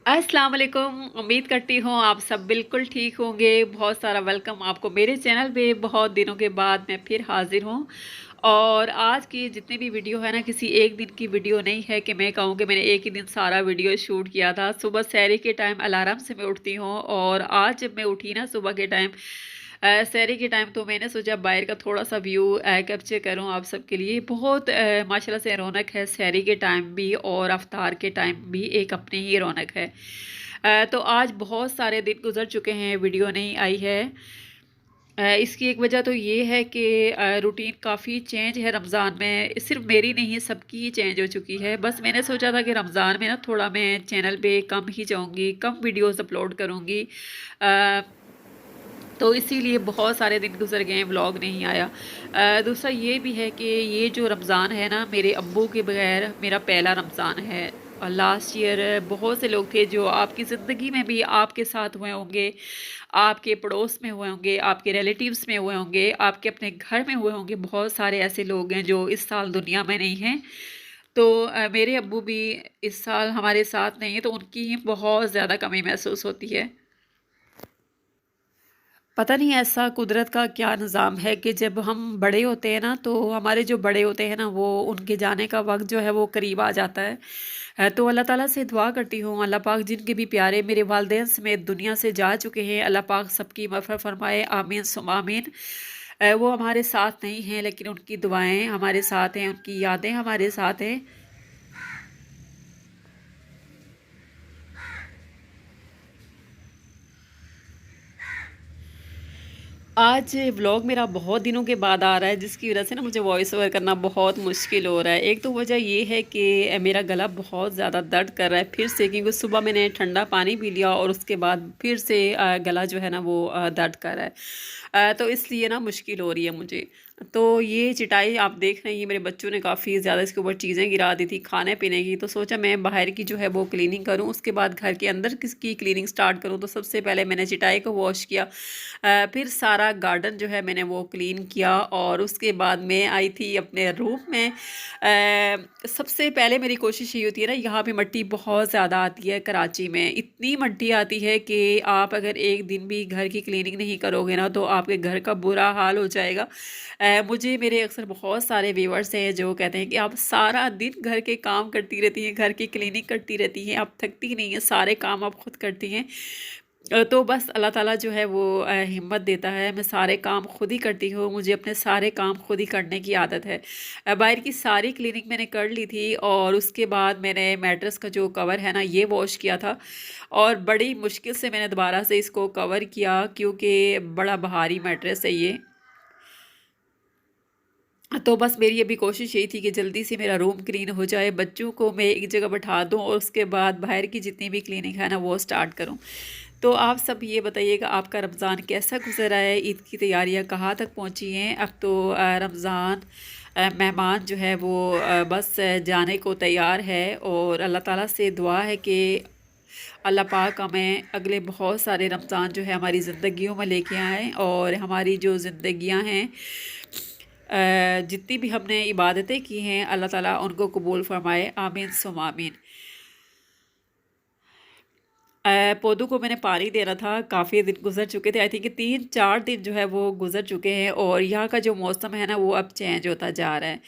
अस्सलाम वालेकुम। उम्मीद करती हूँ आप सब बिल्कुल ठीक होंगे। बहुत सारा वेलकम आपको मेरे चैनल पे। बहुत दिनों के बाद मैं फिर हाज़िर हूँ और आज की जितनी भी वीडियो है ना, किसी एक दिन की वीडियो नहीं है कि मैं कहूँ कि मैंने एक ही दिन सारा वीडियो शूट किया था। सुबह सहरी के टाइम अलार्म से मैं उठती हूँ और आज जब मैं उठी ना सुबह के टाइम, सहरी के टाइम, तो मैंने सोचा बाहर का थोड़ा सा व्यू कैप्चर करूँ आप सबके लिए। बहुत माशाल्लाह से रौनक है सहरी के टाइम भी और अफ्तार के टाइम भी एक अपनी ही रौनक है। तो आज बहुत सारे दिन गुजर चुके हैं, वीडियो नहीं आई है। इसकी एक वजह तो ये है कि रूटीन काफ़ी चेंज है रमज़ान में। सिर्फ मेरी नहीं, सबकी ही चेंज हो चुकी है। बस मैंने सोचा था कि रमज़ान में ना थोड़ा मैं चैनल पे कम ही जाऊँगी, कम वीडियोस अपलोड करूँगी। तो इसीलिए बहुत सारे दिन गुजर गए, व्लॉग नहीं आया। दूसरा ये भी है कि ये जो रमज़ान है ना, मेरे अब्बू के बगैर मेरा पहला रमज़ान है। और लास्ट ईयर बहुत से लोग थे जो आपकी ज़िंदगी में भी आपके साथ हुए होंगे, आपके पड़ोस में हुए होंगे, आपके रिलेटिव्स में हुए होंगे, आपके अपने घर में हुए होंगे। बहुत सारे ऐसे लोग हैं जो इस साल दुनिया में नहीं हैं। तो मेरे अब्बू भी इस साल हमारे साथ नहीं हैं, तो उनकी बहुत ज़्यादा कमी महसूस होती है। पता नहीं ऐसा कुदरत का क्या निज़ाम है कि जब हम बड़े होते हैं ना, तो हमारे जो बड़े होते हैं ना, वो उनके जाने का वक्त जो है वो करीब आ जाता है। तो अल्लाह ताला से दुआ करती हूँ, अल्लाह पाक जिनके भी प्यारे मेरे वालिदैन समेत दुनिया से जा चुके हैं, अल्लाह पाक सबकी मग़फ़िरत फ़रमाए, आमीन सुम्मा आमीन। वो हमारे साथ नहीं हैं लेकिन उनकी दुआएं हमारे साथ हैं, उनकी यादें हमारे साथ हैं। आज व्लॉग मेरा बहुत दिनों के बाद आ रहा है, जिसकी वजह से ना मुझे वॉइस ओवर करना बहुत मुश्किल हो रहा है। एक तो वजह ये है कि मेरा गला बहुत ज़्यादा दर्द कर रहा है फिर से, क्योंकि सुबह मैंने ठंडा पानी पी लिया और उसके बाद फिर से गला जो है ना वो दर्द कर रहा है। तो इसलिए ना मुश्किल हो रही है मुझे। तो ये चटाई आप देख रहे हैं, मेरे बच्चों ने काफ़ी ज़्यादा इसके ऊपर चीज़ें गिरा दी थी खाने पीने की। तो सोचा मैं बाहर की जो है वो क्लीनिंग करूं, उसके बाद घर के अंदर किसकी क्लीनिंग स्टार्ट करूं। तो सबसे पहले मैंने चटाई को वॉश किया, फिर सारा गार्डन जो है मैंने वो क्लीन किया और उसके बाद मैं आई थी अपने रूम में। सबसे पहले मेरी कोशिश ये होती है ना, यहाँ पे मिट्टी बहुत ज़्यादा आती है कराची में। इतनी मिट्टी आती है कि आप अगर एक दिन भी घर की क्लीनिंग नहीं करोगे ना, तो आपके घर का बुरा हाल हो जाएगा। मुझे मेरे अक्सर बहुत सारे व्यूअर्स हैं जो कहते हैं कि आप सारा दिन घर के काम करती रहती हैं, घर की क्लीनिंग करती रहती हैं, आप थकती नहीं हैं, सारे काम आप खुद करती हैं। तो बस अल्लाह ताला जो है वो हिम्मत देता है। मैं सारे काम खुद ही करती हूँ, मुझे अपने सारे काम खुद ही करने की आदत है। बाहर की सारी क्लीनिंग मैंने कर ली थी और उसके बाद मैंने मैट्रेस का जो कवर है ना ये वॉश किया था और बड़ी मुश्किल से मैंने दोबारा से इसको कवर किया, क्योंकि बड़ा भारी मैट्रेस है ये। तो बस मेरी अभी कोशिश यही थी कि जल्दी से मेरा रूम क्लीन हो जाए, बच्चों को मैं एक जगह बैठा दूं और उसके बाद बाहर की जितनी भी क्लीनिंग है ना वो स्टार्ट करूं। तो आप सब ये बताइएगा आपका रमज़ान कैसा गुजरा है, ईद की तैयारियां कहाँ तक पहुंची हैं। अब तो रमज़ान मेहमान जो है वो बस जाने को तैयार है और अल्लाह ताला से दुआ है कि अल्लाह पाक हमें अगले बहुत सारे रमज़ान जो है हमारी ज़िंदगियों में लेके आए और हमारी जो ज़िंदगियां हैं, जितनी भी हमने इबादतें की हैं, अल्लाह ताला उनको कबूल फरमाए, आमीन सुम आमीन। पौधों को मैंने पानी देना था, काफ़ी दिन गुजर चुके थे, आई थिंक 3-4 दिन जो है वो गुजर चुके हैं और यहाँ का जो मौसम है ना वो अब चेंज होता जा रहा है।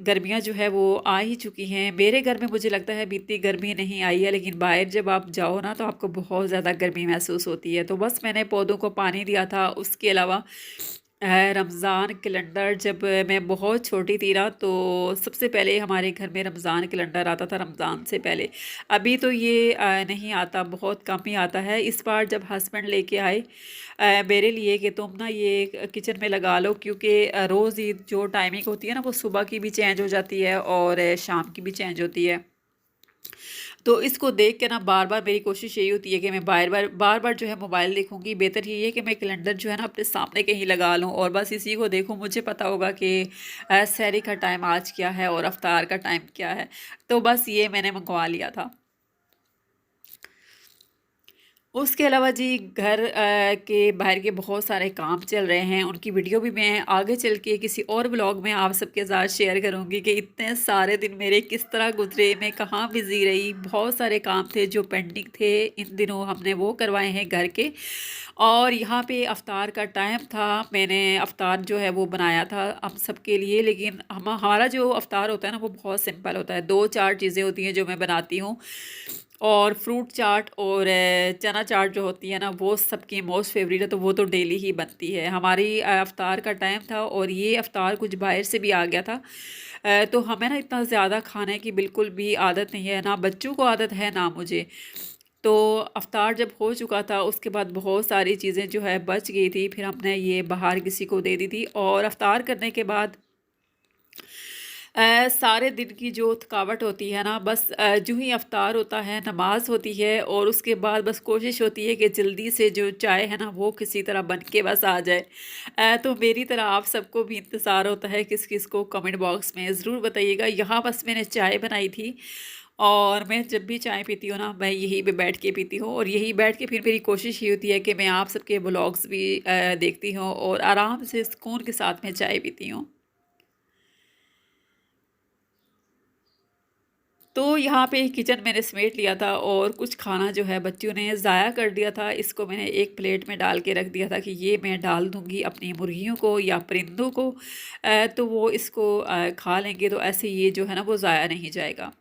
गर्मियाँ जो है वो आ ही चुकी हैं। मेरे घर में मुझे लगता है बीती गर्मी नहीं आई है, लेकिन बाहर जब आप जाओ ना तो आपको बहुत ज़्यादा गर्मी महसूस होती है। तो बस मैंने पौधों को पानी दिया था। उसके अलावा रमज़ान कैलेंडर, जब मैं बहुत छोटी थी ना, तो सबसे पहले हमारे घर में रमज़ान कैलेंडर आता था रमज़ान से पहले। अभी तो ये नहीं आता, बहुत कम ही आता है। इस बार जब हस्बैंड लेके आए मेरे लिए कि तुम ना ये किचन में लगा लो, क्योंकि रोज़ ही जो टाइमिंग होती है ना वो सुबह की भी चेंज हो जाती है और शाम की भी चेंज होती है। तो इसको देख के ना बार बार मेरी कोशिश यही होती है कि मैं बार बार जो है मोबाइल देखूंगी। बेहतर यही है कि मैं कैलेंडर जो है ना अपने सामने कहीं लगा लूँ और बस इसी को देखूँ। मुझे पता होगा कि सहरी का टाइम आज क्या है और अफ्तार का टाइम क्या है। तो बस ये मैंने मंगवा लिया था। उसके अलावा जी घर के बाहर के बहुत सारे काम चल रहे हैं, उनकी वीडियो भी मैं आगे चल के किसी और ब्लॉग में आप सबके साथ शेयर करूंगी कि इतने सारे दिन मेरे किस तरह गुजरे, मैं कहाँ बिज़ी रही। बहुत सारे काम थे जो पेंडिंग थे, इन दिनों हमने वो करवाए हैं घर के। और यहाँ पे अफ्तार का टाइम था, मैंने अफ्तार जो है वो बनाया था हम सबके लिए। लेकिन हमारा जो अफ्तार होता है ना वो बहुत सिंपल होता है, दो चार चीज़ें होती हैं जो मैं बनाती हूँ। और फ्रूट चाट और चना चाट जो होती है ना वो सबकी मोस्ट फेवरेट है, तो वो तो डेली ही बनती है। हमारी अफ्तार का टाइम था और ये अफ्तार कुछ बाहर से भी आ गया था। तो हमें ना इतना ज़्यादा खाने की बिल्कुल भी आदत नहीं है, ना बच्चों को आदत है ना मुझे। तो अफ्तार जब हो चुका था उसके बाद बहुत सारी चीज़ें जो है बच गई थी, फिर हमने ये बाहर किसी को दे दी थी। और अफ्तार करने के बाद सारे दिन की जो थकावट होती है ना, बस जो ही अफ्तार होता है, नमाज होती है और उसके बाद बस कोशिश होती है कि जल्दी से जो चाय है ना वो किसी तरह बन के बस आ जाए। तो मेरी तरह आप सबको भी इंतज़ार होता है, किस किस को कमेंट बॉक्स में ज़रूर बताइएगा। यहाँ बस मैंने चाय बनाई थी और मैं जब भी चाय पीती हूँ ना मैं यहीं पे बैठ के पीती हूँ, और यहीं बैठ के फिर मेरी कोशिश ये होती है कि मैं आप सबके ब्लॉग्स भी देखती हूँ और आराम से सुकून के साथ में चाय पीती हूँ। तो यहाँ पे किचन मैंने समेट लिया था और कुछ खाना जो है बच्चों ने ज़ाया कर दिया था, इसको मैंने एक प्लेट में डाल के रख दिया था कि ये मैं डाल दूँगी अपनी मुर्गियों को या परिंदों को। तो वो इसको खा लेंगे, तो ऐसे ये जो है ना वो ज़ाया नहीं जाएगा।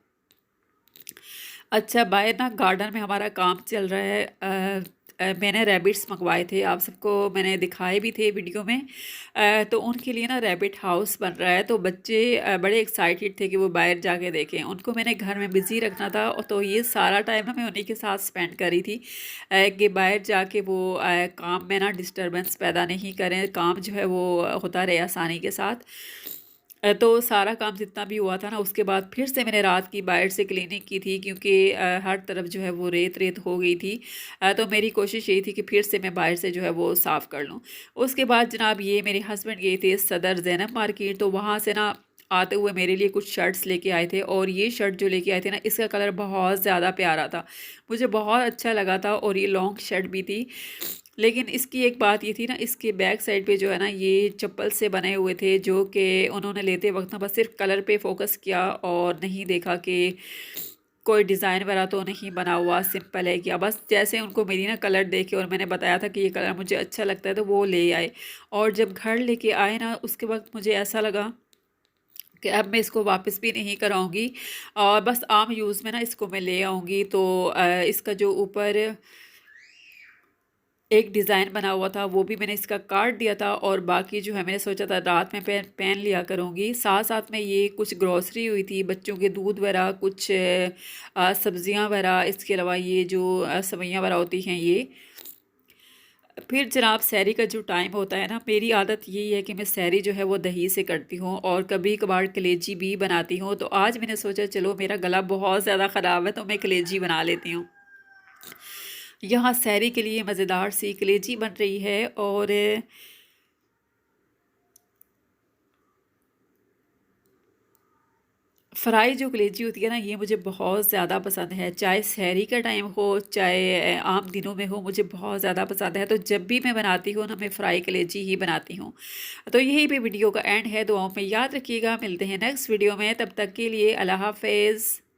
अच्छा, बाहर ना गार्डन में हमारा काम चल रहा है। मैंने रैबिट्स मंगवाए थे, आप सबको मैंने दिखाए भी थे वीडियो में। तो उनके लिए ना रैबिट हाउस बन रहा है, तो बच्चे बड़े एक्साइटेड थे कि वो बाहर जाके देखें। उनको मैंने घर में बिज़ी रखना था और तो ये सारा टाइम ना मैं उन्हीं के साथ स्पेंड कर रही थी कि बाहर जाके वो काम में ना डिस्टरबेंस पैदा नहीं करें, काम जो है वो होता रहे आसानी के साथ। तो सारा काम जितना भी हुआ था ना उसके बाद फिर से मैंने रात की बाहर से क्लीनिंग की थी, क्योंकि हर तरफ जो है वो रेत रेत हो गई थी। तो मेरी कोशिश यही थी कि फिर से मैं बाहर से जो है वो साफ़ कर लूँ। उसके बाद जनाब ये मेरे हस्बैंड गए थे सदर ज़ैनब मार्केट, तो वहाँ से ना आते हुए मेरे लिए कुछ शर्ट्स लेके आए थे। और ये शर्ट जो लेके आए थे ना इसका कलर बहुत ज़्यादा प्यारा था, मुझे बहुत अच्छा लगा था, और ये लॉन्ग शर्ट भी थी। लेकिन इसकी एक बात ये थी ना, इसके बैक साइड पे जो है ना ये चप्पल से बने हुए थे, जो कि उन्होंने लेते वक्त ना बस सिर्फ कलर पे फोकस किया और नहीं देखा कि कोई डिज़ाइन वाला तो नहीं बना हुआ, सिंपल है क्या। बस जैसे उनको मेरी ना कलर देखे और मैंने बताया था कि ये कलर मुझे अच्छा लगता है तो वो ले आए। और जब घर लेके आए ना उसके वक्त मुझे ऐसा लगा कि अब मैं इसको वापस भी नहीं कराऊंगी और बस आम यूज़ में ना इसको मैं ले आऊँगी। तो इसका जो ऊपर एक डिज़ाइन बना हुआ था वो भी मैंने इसका काट दिया था, और बाकी जो है मैंने सोचा था रात में पहन पहन लिया करूँगी। साथ साथ में ये कुछ ग्रॉसरी हुई थी, बच्चों के दूध वगैरह, कुछ सब्जियां वगैरह, इसके अलावा ये जो सवैयाँ वगैरह होती हैं ये। फिर जनाब सहरी का जो टाइम होता है ना, मेरी आदत यही है कि मैं सहरी जो है वो दही से करती हूँ और कभी कभार कलेजी भी बनाती हूँ। तो आज मैंने सोचा चलो मेरा गला बहुत ज़्यादा ख़राब है तो मैं कलेजी बना लेती हूँ। यहाँ सहरी के लिए मज़ेदार सी कलेजी बन रही है। और फ्राई जो कलेजी होती है ना ये मुझे बहुत ज़्यादा पसंद है, चाहे सहरी का टाइम हो चाहे आम दिनों में हो, मुझे बहुत ज़्यादा पसंद है। तो जब भी मैं बनाती हूँ ना मैं फ़्राई कलेजी ही बनाती हूँ। तो यही पे वीडियो का एंड है, दुआओं में याद रखिएगा, मिलते हैं नेक्स्ट वीडियो में, तब तक के लिए अल्लाह हाफ़िज़।